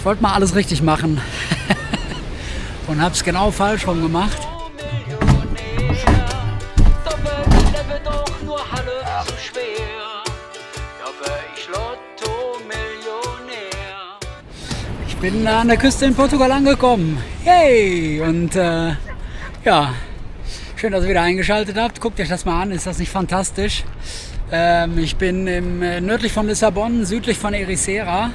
Ich wollte mal alles richtig machen und habe es genau falsch rum gemacht. Ich bin an der Küste in Portugal angekommen. Hey! Und ja, schön, dass ihr wieder eingeschaltet habt. Guckt euch das mal an, ist das nicht fantastisch? Ich bin nördlich von Lissabon, südlich von Ericeira.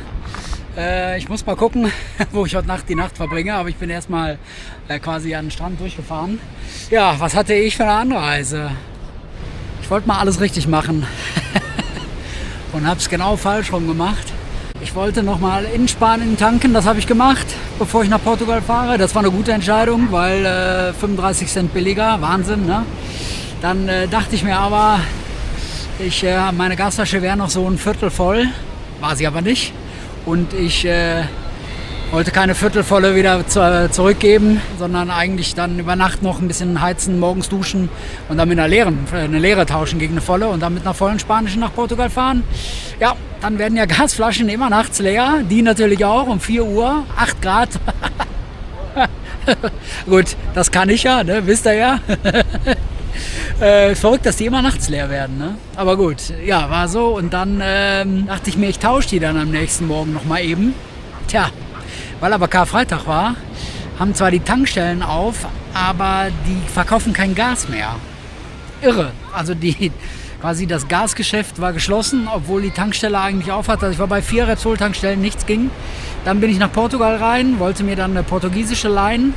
Ich muss mal gucken, wo ich heute Nacht die Nacht verbringe, aber ich bin erstmal quasi an den Strand durchgefahren. Ja, was hatte ich für eine Anreise? Ich wollte mal alles richtig machen und habe es genau falsch rum gemacht. Ich wollte nochmal in Spanien tanken, das habe ich gemacht, bevor ich nach Portugal fahre. Das war eine gute Entscheidung, weil 35 Cent billiger, Wahnsinn, ne? Dann dachte ich mir aber, meine Gasflasche wäre noch so ein Viertel voll, war sie aber nicht. Und ich wollte keine Viertelvolle wieder zurückgeben, sondern eigentlich dann über Nacht noch ein bisschen heizen, morgens duschen und dann mit eine leere tauschen gegen eine volle und dann mit einer vollen spanischen nach Portugal fahren. Ja, dann werden ja Gasflaschen immer nachts leer, die natürlich auch um 4 Uhr, 8 Grad. Gut, das kann ich ja, ne? Wisst ihr ja. Verrückt, dass die immer nachts leer werden, ne? Aber gut, ja, war so. Und dann dachte ich mir, ich tausche die dann am nächsten Morgen nochmal eben. Tja, weil aber Karfreitag war, haben zwar die Tankstellen auf, aber die verkaufen kein Gas mehr. Irre. Also quasi das Gasgeschäft war geschlossen, obwohl die Tankstelle eigentlich auf hat. Also ich war bei 4 Repsol-Tankstellen, nichts ging. Dann bin ich nach Portugal rein, wollte mir dann eine portugiesische leihen.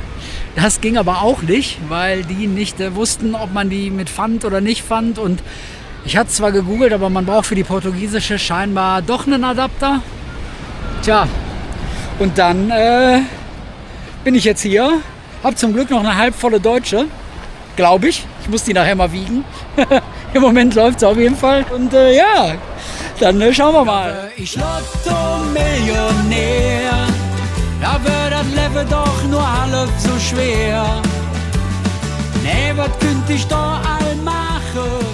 Das ging aber auch nicht, weil die nicht wussten, ob man die mit Pfand oder nicht Pfand. Und ich hatte zwar gegoogelt, aber man braucht für die portugiesische scheinbar doch einen Adapter. Tja, und dann bin ich jetzt hier. Hab zum Glück noch eine halbvolle deutsche, glaube ich. Ich muss die nachher mal wiegen. Im Moment läuft es auf jeden Fall. Und ja, dann schauen wir mal. Ich Lotto-Millionär, da wird das Leben doch nur halb so schwer. Nee, was könnte ich da all machen?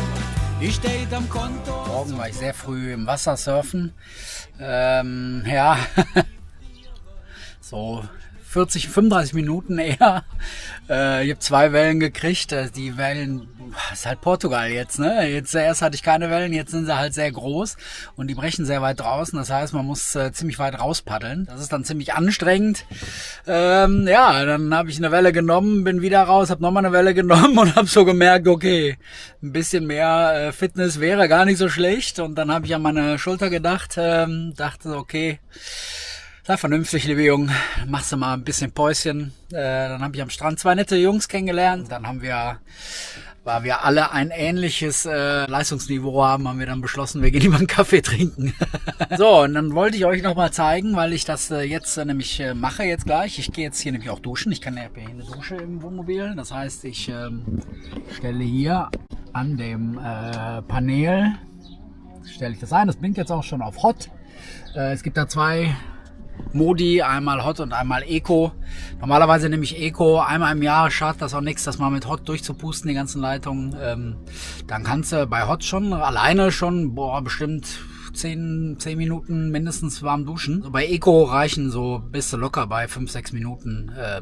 Ich steht am Konto. Morgen war ich sehr früh im Wasser surfen. Ja, so 35 Minuten eher. Ich habe 2 Wellen gekriegt. Die Wellen, ist halt Portugal jetzt, ne? Jetzt erst hatte ich keine Wellen, jetzt sind sie halt sehr groß und die brechen sehr weit draußen. Das heißt, man muss ziemlich weit rauspaddeln. Das ist dann ziemlich anstrengend. Ja, dann habe ich eine Welle genommen, bin wieder raus, habe nochmal eine Welle genommen und habe so gemerkt, okay, ein bisschen mehr Fitness wäre gar nicht so schlecht. Und dann habe ich an meine Schulter gedacht, dachte, okay, sei vernünftig, liebe Jungen, machst du mal ein bisschen Päuschen. Dann habe ich am Strand 2 nette Jungs kennengelernt. Dann weil wir alle ein ähnliches Leistungsniveau haben wir dann beschlossen, wir gehen lieber einen Kaffee trinken. So, und dann wollte ich euch nochmal zeigen, weil ich das jetzt nämlich mache jetzt gleich. Ich gehe jetzt hier nämlich auch duschen. Ich kann ja hier eine Dusche im Wohnmobil. Das heißt, ich stelle hier an dem Panel, stelle ich das ein. Das blinkt jetzt auch schon auf Hot. Es gibt da 2 Modi, einmal Hot und einmal Eco. Normalerweise nehme ich Eco einmal im Jahr, schadet das auch nichts, das mal mit Hot durchzupusten, die ganzen Leitungen. Dann kannst du bei Hot schon alleine bestimmt 10 Minuten mindestens warm duschen. So bei Eco reichen so, bist du locker bei 5-6 Minuten. Ja,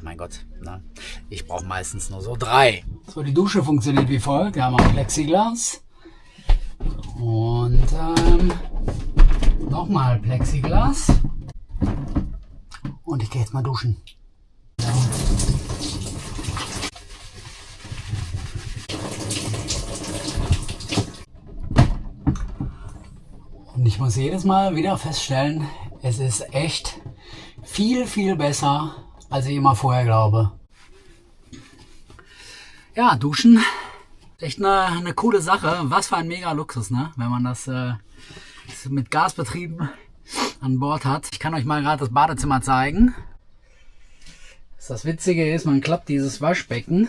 mein Gott, ne? Ich brauche meistens nur so 3. So, die Dusche funktioniert wie folgt. Wir haben auch Plexiglas und nochmal Plexiglas. Und ich gehe jetzt mal duschen. Ja. Und ich muss jedes Mal wieder feststellen, es ist echt viel, viel besser, als ich immer vorher glaube. Ja, duschen, echt eine coole Sache. Was für ein mega Luxus, ne? Wenn man das mit Gasbetrieben an Bord hat. Ich kann euch mal gerade das Badezimmer zeigen. Das Witzige ist, man klappt dieses Waschbecken,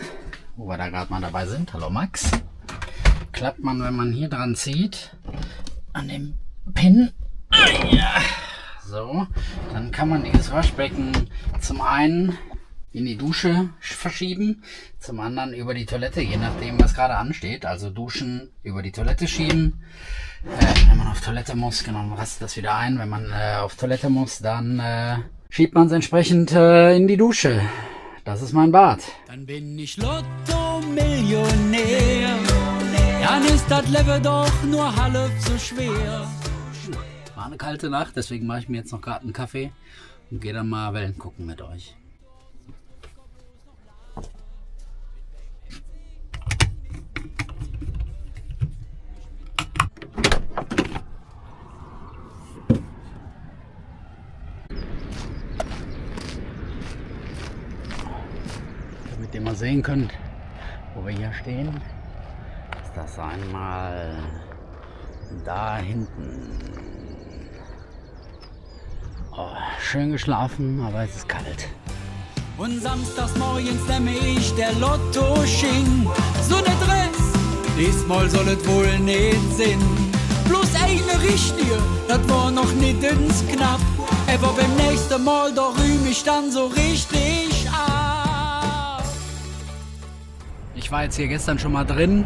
wo wir da gerade mal dabei sind, hallo Max, klappt man, wenn man hier dran zieht, an dem Pin, so, dann kann man dieses Waschbecken zum einen in die Dusche verschieben, zum anderen über die Toilette, je nachdem was gerade ansteht, also duschen, über die Toilette schieben. Wenn man auf auf Toilette muss, genau, dann rastet das wieder ein. Wenn man auf Toilette muss, dann schiebt man es entsprechend in die Dusche. Das ist mein Bad. Dann bin ich Lotto-Millionär. Dann ist das Leben doch nur halb so schwer. War eine kalte Nacht, deswegen mache ich mir jetzt noch gerade einen Kaffee und gehe dann mal Wellen gucken mit euch. Damit ihr mal sehen könnt, wo wir hier stehen, ist das einmal da hinten. Oh, schön geschlafen, aber es ist kalt. Und samstags morgens nehme ich der Lotto-Sching. So ne Dress, diesmal soll es wohl nicht sein. Bloß eine richtige, das war noch nicht ins Knapp. Aber beim nächsten Mal, da rühm ich dann so richtig ab. Ich war jetzt hier gestern schon mal drin.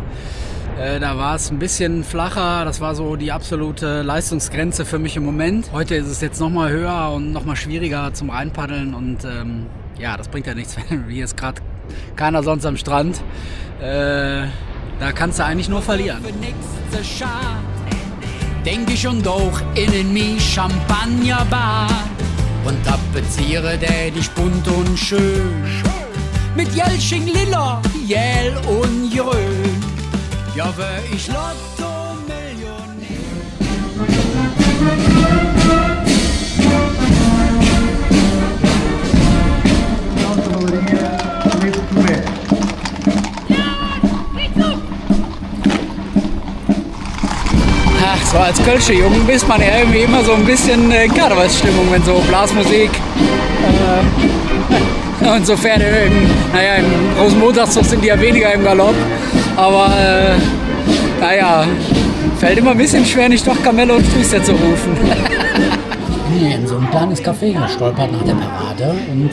Da war es ein bisschen flacher, das war so die absolute Leistungsgrenze für mich im Moment. Heute ist es jetzt nochmal höher und nochmal schwieriger zum Reinpaddeln und ja, das bringt ja nichts, wenn hier ist gerade keiner sonst am Strand. Da kannst du eigentlich nur verlieren. Denke ich und auch innen mich Champagnerbad und tapeziere der dich bunt und schön mit Jelsching Lila, Jell und Grün. Ja, wär ich Lotto-Millionär. Ach, so als Kölsche Jungen ist man ja irgendwie immer so ein bisschen Karnevalsstimmung, wenn so Blasmusik insofern naja, im Rosenmontagszug sind die ja weniger im Galopp, aber naja, fällt immer ein bisschen schwer, nicht doch Kamelle und Strüße zu rufen. Ich bin hier in so ein kleines Café gestolpert nach der Parade und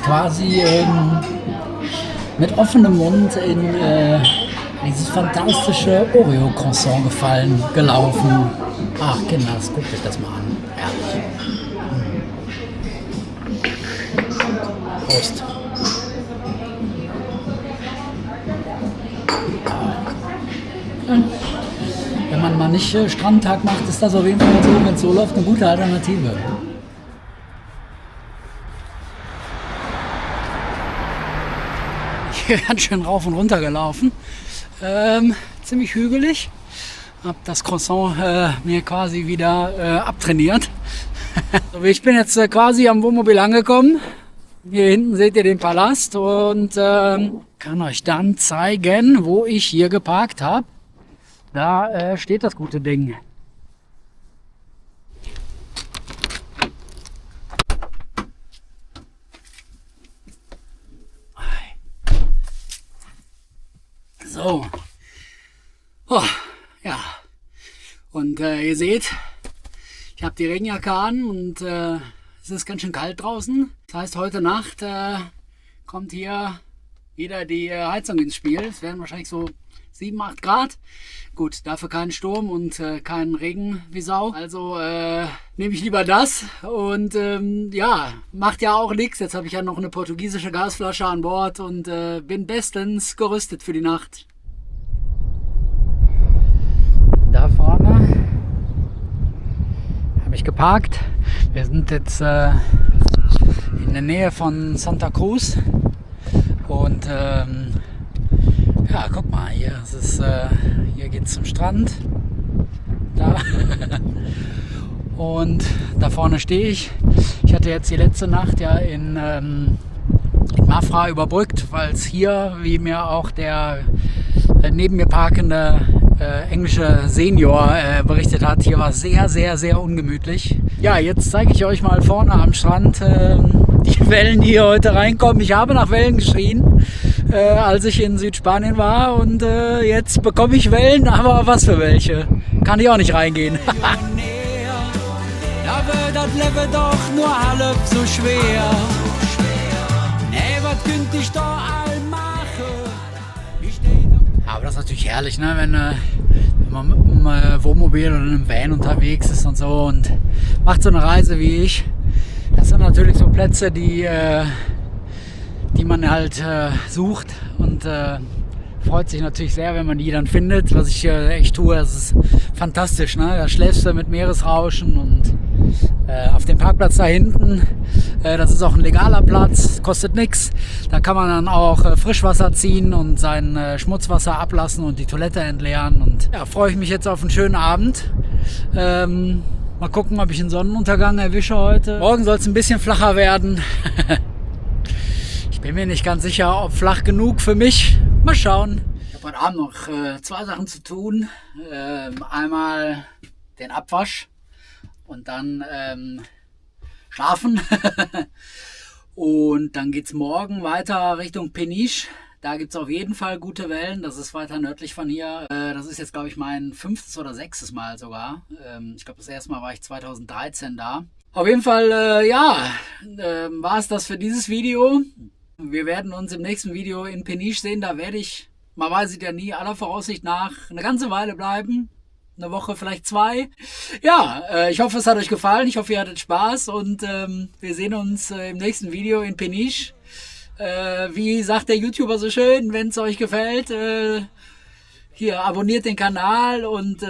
quasi mit offenem Mund in dieses fantastische Oreo-Croissant gelaufen. Ach Kinders, guckt euch das mal an. Herrlich. Prost. Wenn man mal nicht Strandtag macht, ist das auf jeden Fall so, wenn es so läuft, eine gute Alternative. Hier ganz schön rauf und runter gelaufen. Ziemlich hügelig. Hab das Croissant mir quasi wieder abtrainiert. So, ich bin jetzt quasi am Wohnmobil angekommen. Hier hinten seht ihr den Palast und kann euch dann zeigen, wo ich hier geparkt habe. Da steht das gute Ding. So. Oh, ja. Und ihr seht, ich habe die Regenjacke an und es ist ganz schön kalt draußen. Das heißt, heute Nacht kommt hier wieder die Heizung ins Spiel. Es werden wahrscheinlich so 7, 8 Grad. Gut, dafür keinen Sturm und keinen Regen wie Sau. Also nehme ich lieber das. Und ja, macht ja auch nichts. Jetzt habe ich ja noch eine portugiesische Gasflasche an Bord und bin bestens gerüstet für die Nacht. Da vorne habe ich geparkt. Wir sind jetzt in der Nähe von Santa Cruz. Und ja, guck mal, hier geht es zum Strand. Da. Und da vorne stehe ich. Ich hatte jetzt die letzte Nacht ja in Mafra überbrückt, weil es hier, wie mir auch der neben mir parkende englische Senior berichtet hat, hier war es sehr, sehr, sehr ungemütlich. Ja, jetzt zeige ich euch mal vorne am Strand die Wellen, die hier heute reinkommen. Ich habe nach Wellen geschrien, als ich in Südspanien war und jetzt bekomme ich Wellen, aber was für welche? Kann ich auch nicht reingehen. Da wird das Leben doch nur halb so schwer. Nee, was könnt ich da all machen? Aber das ist natürlich herrlich, ne? Wenn man mit einem Wohnmobil oder einem Van unterwegs ist und so und macht so eine Reise wie ich. Das sind natürlich so Plätze, die man halt sucht und freut sich natürlich sehr, wenn man die dann findet, was ich echt tue. Das ist fantastisch, ne? Da schläfst du mit Meeresrauschen und auf dem Parkplatz da hinten, das ist auch ein legaler Platz, kostet nichts. Da kann man dann auch Frischwasser ziehen und sein Schmutzwasser ablassen und die Toilette entleeren. Und ja, freue ich mich jetzt auf einen schönen Abend. Mal gucken, ob ich einen Sonnenuntergang erwische heute. Morgen soll es ein bisschen flacher werden. Ich bin mir nicht ganz sicher, ob flach genug für mich. Mal schauen. Ich habe heute Abend noch 2 Sachen zu tun. Einmal den Abwasch und dann schlafen. Und dann geht es morgen weiter Richtung Peniche. Da gibt es auf jeden Fall gute Wellen. Das ist weiter nördlich von hier. Das ist jetzt, glaube ich, mein 5. oder 6. Mal sogar. Ich glaube, das erste Mal war ich 2013 da. Auf jeden Fall, war es das für dieses Video. Wir werden uns im nächsten Video in Peniche sehen. Da werde ich, man weiß es ja nie, aller Voraussicht nach eine ganze Weile bleiben. Eine Woche, vielleicht 2. Ja, ich hoffe, es hat euch gefallen. Ich hoffe, ihr hattet Spaß. Und wir sehen uns im nächsten Video in Peniche. Wie sagt der YouTuber so schön, wenn es euch gefällt, hier abonniert den Kanal und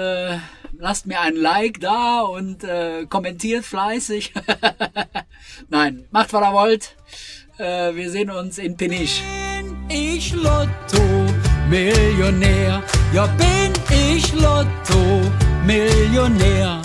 lasst mir ein Like da und kommentiert fleißig. Nein, macht was ihr wollt. Wir sehen uns in Peniche. Bin ich Lotto-Millionär, ja bin ich Lotto-Millionär.